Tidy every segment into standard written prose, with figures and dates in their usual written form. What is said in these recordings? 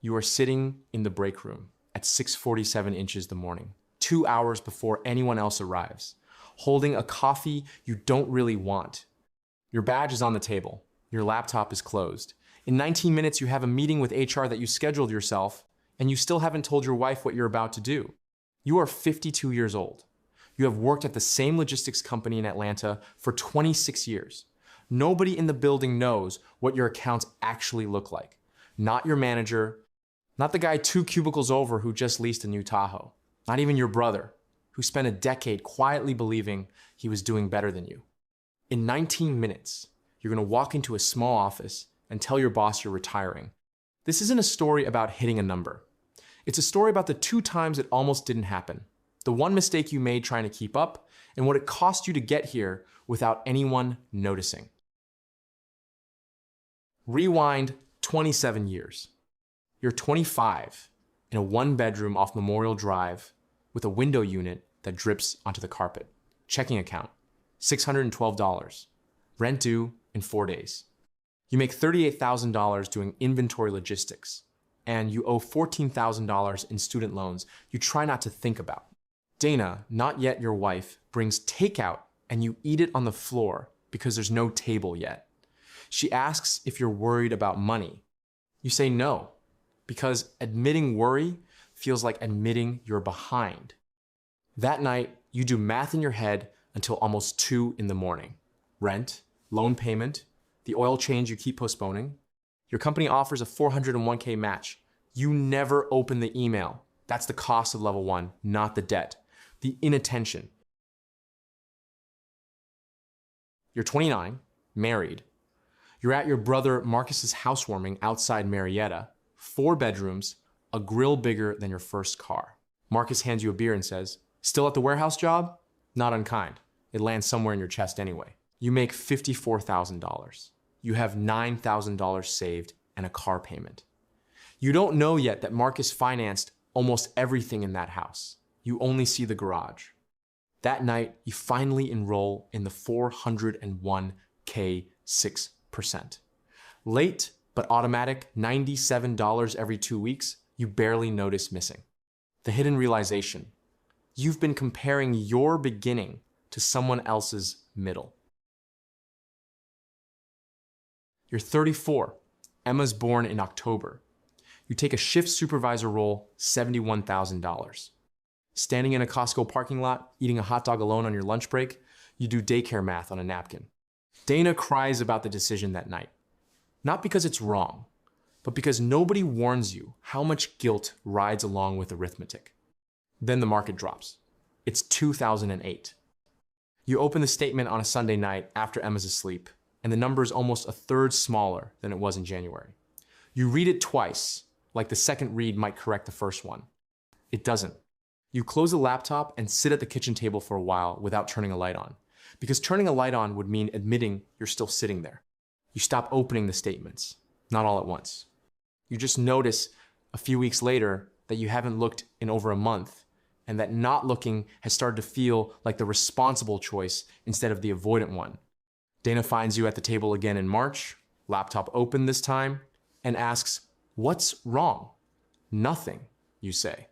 You are sitting in the break room at 6:47 inches the morning, 2 hours before anyone else arrives, holding a coffee you don't really want. Your badge is on the table. Your laptop is closed. In 19 minutes, you have a meeting with HR that you scheduled yourself, and you still haven't told your wife what you're about to do. You are 52 years old. You have worked at the same logistics company in Atlanta for 26 years. Nobody in the building knows what your accounts actually look like. Not your manager, not the guy 2 cubicles over who just leased a new Tahoe. Not even your brother, who spent a decade quietly believing he was doing better than you. In 19 minutes, you're gonna walk into a small office and tell your boss you're retiring. This isn't a story about hitting a number. It's a story about the 2 times it almost didn't happen. The one mistake you made trying to keep up, and what it cost you to get here without anyone noticing. Rewind 27 years. You're 25 in a 1-bedroom off Memorial Drive with a window unit that drips onto the carpet. Checking account, $612. Rent due in 4 days. You make $38,000 doing inventory logistics, and you owe $14,000 in student loans you try not to think about. Dana, not yet your wife, brings takeout and you eat it on the floor because there's no table yet. She asks if you're worried about money. You say no, because admitting worry feels like admitting you're behind. That night, you do math in your head until almost 2 in the morning. Rent, loan payment, the oil change you keep postponing. Your company offers a 401k match. You never open the email. That's the cost of level 1, not the debt. The inattention. You're 29, married. You're at your brother Marcus's housewarming outside Marietta, 4 bedrooms, a grill bigger than your first car. Marcus hands you a beer and says, "Still at the warehouse job?" Not unkind. It lands somewhere in your chest anyway. You make $54,000. You have $9,000 saved and a car payment. You don't know yet that Marcus financed almost everything in that house. You only see the garage. That night, you finally enroll in the 401k 6%. Late, but automatic, $97 every 2 weeks, you barely notice missing. The hidden realization: you've been comparing your beginning to someone else's middle. You're 34. Emma's born in October. You take a shift supervisor role, $71,000. Standing in a Costco parking lot, eating a hot dog alone on your lunch break, you do daycare math on a napkin. Dana cries about the decision that night. Not because it's wrong, but because nobody warns you how much guilt rides along with arithmetic. Then the market drops. It's 2008. You open the statement on a Sunday night after Emma's asleep, and the number is almost a third smaller than it was in January. You read it twice, like the second read might correct the first one. It doesn't. You close the laptop and sit at the kitchen table for a while without turning a light on, because turning a light on would mean admitting you're still sitting there. You stop opening the statements, not all at once. You just notice a few weeks later that you haven't looked in over a month, and that not looking has started to feel like the responsible choice instead of the avoidant one. Dana finds you at the table again in March, laptop open this time, and asks, "What's wrong?" "Nothing," you say.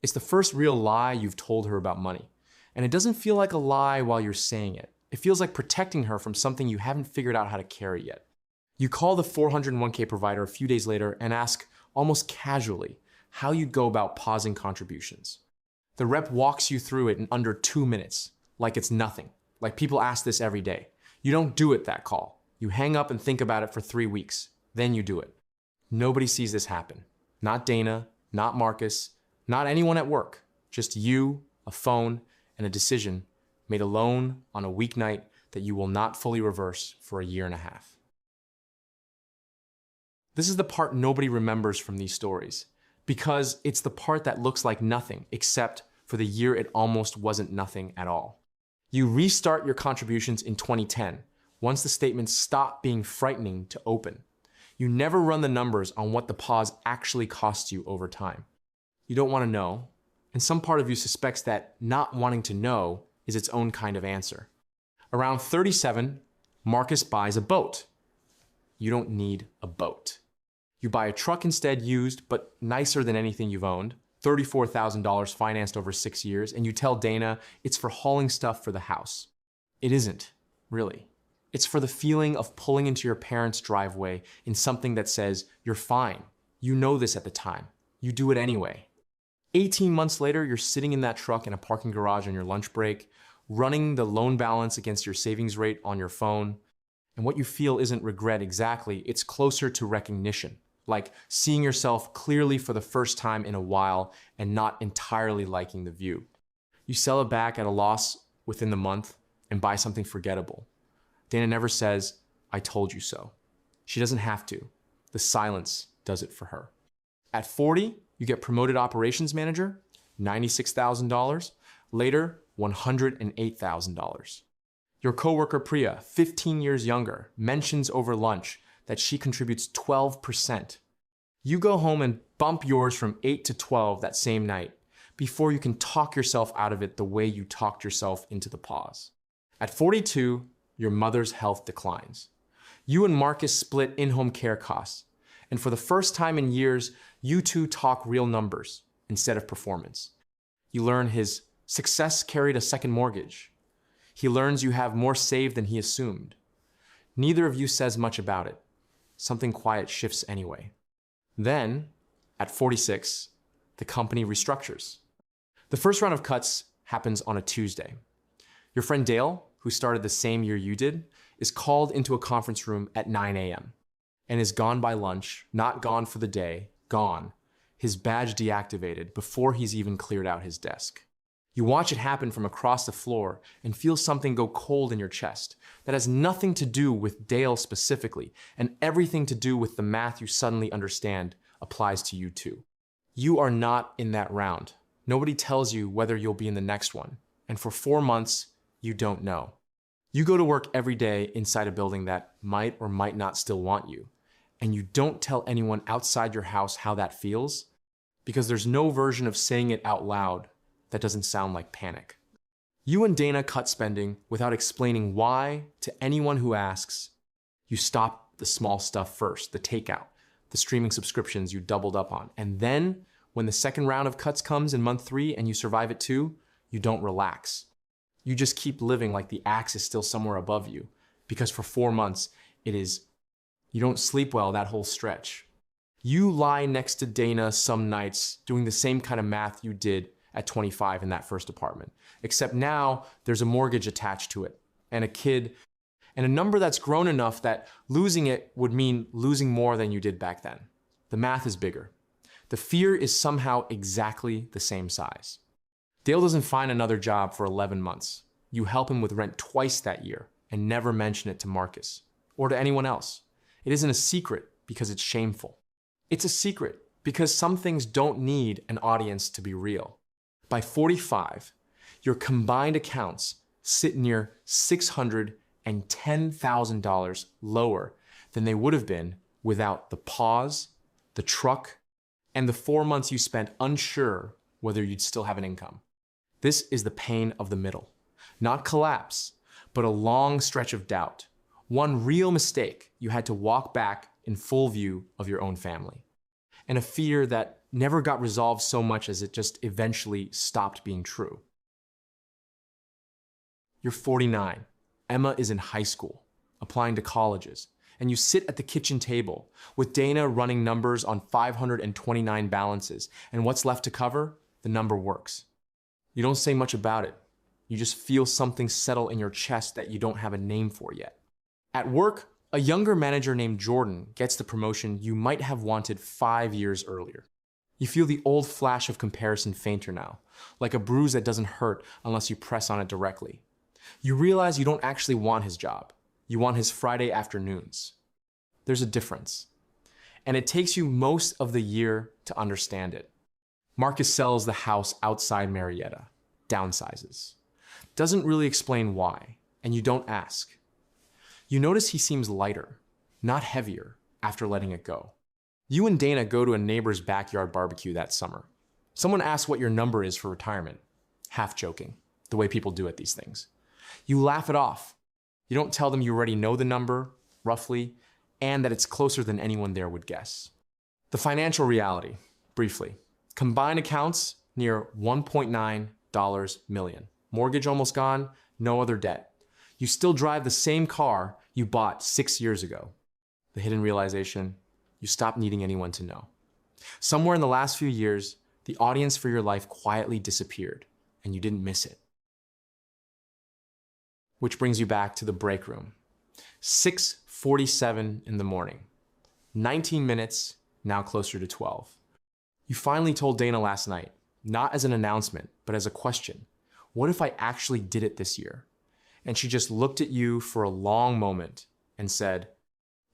It's the first real lie you've told her about money. And it doesn't feel like a lie while you're saying it. It feels like protecting her from something you haven't figured out how to carry yet. You call the 401k provider a few days later and ask, almost casually, how you'd go about pausing contributions. The rep walks you through it in under 2 minutes, like it's nothing, like people ask this every day. You don't do it that call. You hang up and think about it for 3 weeks. Then you do it. Nobody sees this happen. Not Dana, not Marcus, not anyone at work. Just you, a phone, and a decision made alone on a weeknight that you will not fully reverse for a year and a half. This is the part nobody remembers from these stories, because it's the part that looks like nothing, except for the year it almost wasn't nothing at all. You restart your contributions in 2010, once the statements stop being frightening to open. You never run the numbers on what the pause actually costs you over time. You don't want to know, and some part of you suspects that not wanting to know is its own kind of answer. Around 37, Marcus buys a boat. You don't need a boat. You buy a truck instead, used, but nicer than anything you've owned, $34,000 financed over 6 years, and you tell Dana it's for hauling stuff for the house. It isn't, really. It's for the feeling of pulling into your parents' driveway in something that says, you're fine. You know this at the time. You do it anyway. 18 months later, you're sitting in that truck in a parking garage on your lunch break, running the loan balance against your savings rate on your phone, and what you feel isn't regret exactly, it's closer to recognition, like seeing yourself clearly for the first time in a while and not entirely liking the view. You sell it back at a loss within the month and buy something forgettable. Dana never says, I told you so. She doesn't have to. The silence does it for her. At 40, you get promoted operations manager, $96,000. Later, $108,000. Your coworker Priya, 15 years younger, mentions over lunch that she contributes 12%. You go home and bump yours from 8 to 12 that same night before you can talk yourself out of it the way you talked yourself into the pause. At 42, your mother's health declines. You and Marcus split in-home care costs, and for the first time in years, you two talk real numbers instead of performance. You learn his success carried a second mortgage. He learns you have more saved than he assumed. Neither of you says much about it. Something quiet shifts anyway. Then, at 46, the company restructures. The first round of cuts happens on a Tuesday. Your friend Dale, who started the same year you did, is called into a conference room at 9 a.m. and is gone by lunch, not gone for the day, gone, his badge deactivated before he's even cleared out his desk. You watch it happen from across the floor and feel something go cold in your chest that has nothing to do with Dale specifically and everything to do with the math you suddenly understand applies to you too. You are not in that round. Nobody tells you whether you'll be in the next one. And for 4 months, you don't know. You go to work every day inside a building that might or might not still want you. And you don't tell anyone outside your house how that feels because there's no version of saying it out loud that doesn't sound like panic. You and Dana cut spending without explaining why to anyone who asks. You stop the small stuff first, the takeout, the streaming subscriptions you doubled up on. And then when the second round of cuts comes in month 3 and you survive it too, you don't relax. You just keep living like the axe is still somewhere above you because for 4 months you don't sleep well that whole stretch. You lie next to Dana some nights doing the same kind of math you did at 25 in that first apartment, except now there's a mortgage attached to it and a kid and a number that's grown enough that losing it would mean losing more than you did back then. The math is bigger. The fear is somehow exactly the same size. Dale doesn't find another job for 11 months. You help him with rent twice that year and never mention it to Marcus or to anyone else. It isn't a secret because it's shameful. It's a secret because some things don't need an audience to be real. By 45, your combined accounts sit near $610,000 lower than they would have been without the pause, the truck, and the 4 months you spent unsure whether you'd still have an income. This is the pain of the middle. Not collapse, but a long stretch of doubt. One real mistake you had to walk back in full view of your own family. And a fear that never got resolved so much as it just eventually stopped being true. You're 49. Emma is in high school, applying to colleges, and you sit at the kitchen table with Dana running numbers on 529 balances, and what's left to cover? The number works. You don't say much about it. You just feel something settle in your chest that you don't have a name for yet. At work, a younger manager named Jordan gets the promotion you might have wanted 5 years earlier. You feel the old flash of comparison fainter now, like a bruise that doesn't hurt unless you press on it directly. You realize you don't actually want his job. You want his Friday afternoons. There's a difference. And it takes you most of the year to understand it. Marcus sells the house outside Marietta, downsizes. Doesn't really explain why, and you don't ask. You notice he seems lighter, not heavier, after letting it go. You and Dana go to a neighbor's backyard barbecue that summer. Someone asks what your number is for retirement, half joking, the way people do at these things. You laugh it off. You don't tell them you already know the number, roughly, and that it's closer than anyone there would guess. The financial reality, briefly. Combined accounts near $1.9 million. Mortgage almost gone, no other debt. You still drive the same car you bought 6 years ago. The hidden realization, you stopped needing anyone to know. Somewhere in the last few years, the audience for your life quietly disappeared, and you didn't miss it. Which brings you back to the break room. 6:47 in the morning. 19 minutes, now closer to 12. You finally told Dana last night, not as an announcement, but as a question. What if I actually did it this year? And she just looked at you for a long moment and said,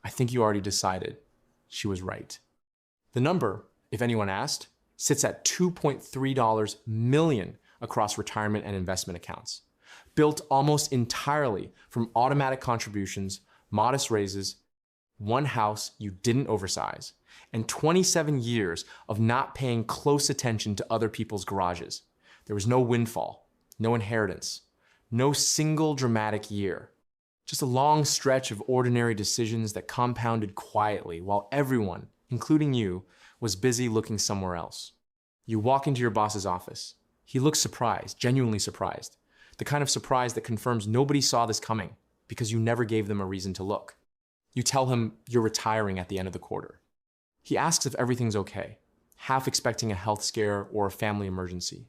I think you already decided. She was right. The number, if anyone asked, sits at $2.3 million across retirement and investment accounts, built almost entirely from automatic contributions, modest raises, one house you didn't oversize, and 27 years of not paying close attention to other people's garages. There was no windfall, no inheritance, no single dramatic year. Just a long stretch of ordinary decisions that compounded quietly while everyone, including you, was busy looking somewhere else. You walk into your boss's office. He looks surprised, genuinely surprised. The kind of surprise that confirms nobody saw this coming because you never gave them a reason to look. You tell him you're retiring at the end of the quarter. He asks if everything's okay, half expecting a health scare or a family emergency,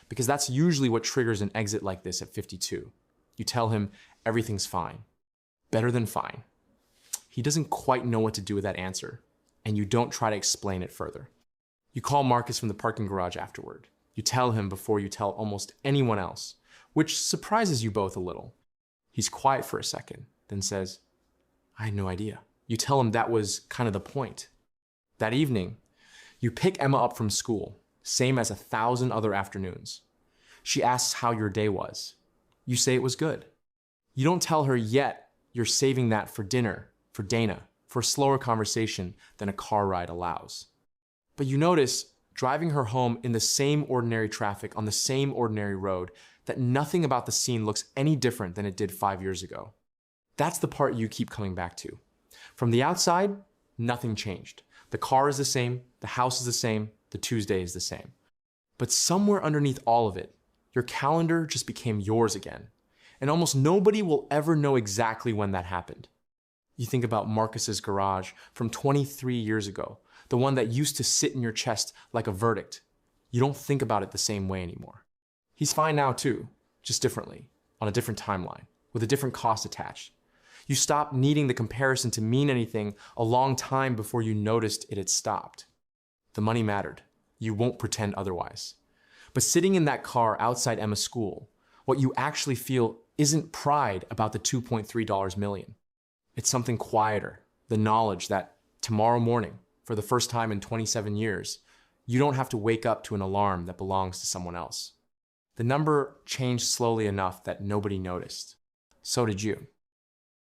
because that's usually what triggers an exit like this at 52. You tell him everything's fine, better than fine. He doesn't quite know what to do with that answer, and you don't try to explain it further. You call Marcus from the parking garage afterward. You tell him before you tell almost anyone else, which surprises you both a little. He's quiet for a second, then says, I had no idea. You tell him that was kind of the point. That evening, you pick Emma up from school, same as 1,000 other afternoons. She asks how your day was. You say it was good. You don't tell her yet you're saving that for dinner, for Dana, for a slower conversation than a car ride allows. But you notice, driving her home in the same ordinary traffic on the same ordinary road, that nothing about the scene looks any different than it did 5 years ago. That's the part you keep coming back to. From the outside, nothing changed. The car is the same, the house is the same, the Tuesday is the same. But somewhere underneath all of it, your calendar just became yours again. And almost nobody will ever know exactly when that happened. You think about Marcus's garage from 23 years ago, the one that used to sit in your chest like a verdict. You don't think about it the same way anymore. He's fine now too, just differently, on a different timeline, with a different cost attached. You stopped needing the comparison to mean anything a long time before you noticed it had stopped. The money mattered. You won't pretend otherwise. But sitting in that car outside Emma's school, what you actually feel isn't pride about the $2.3 million. It's something quieter, the knowledge that tomorrow morning, for the first time in 27 years, you don't have to wake up to an alarm that belongs to someone else. The number changed slowly enough that nobody noticed. So did you.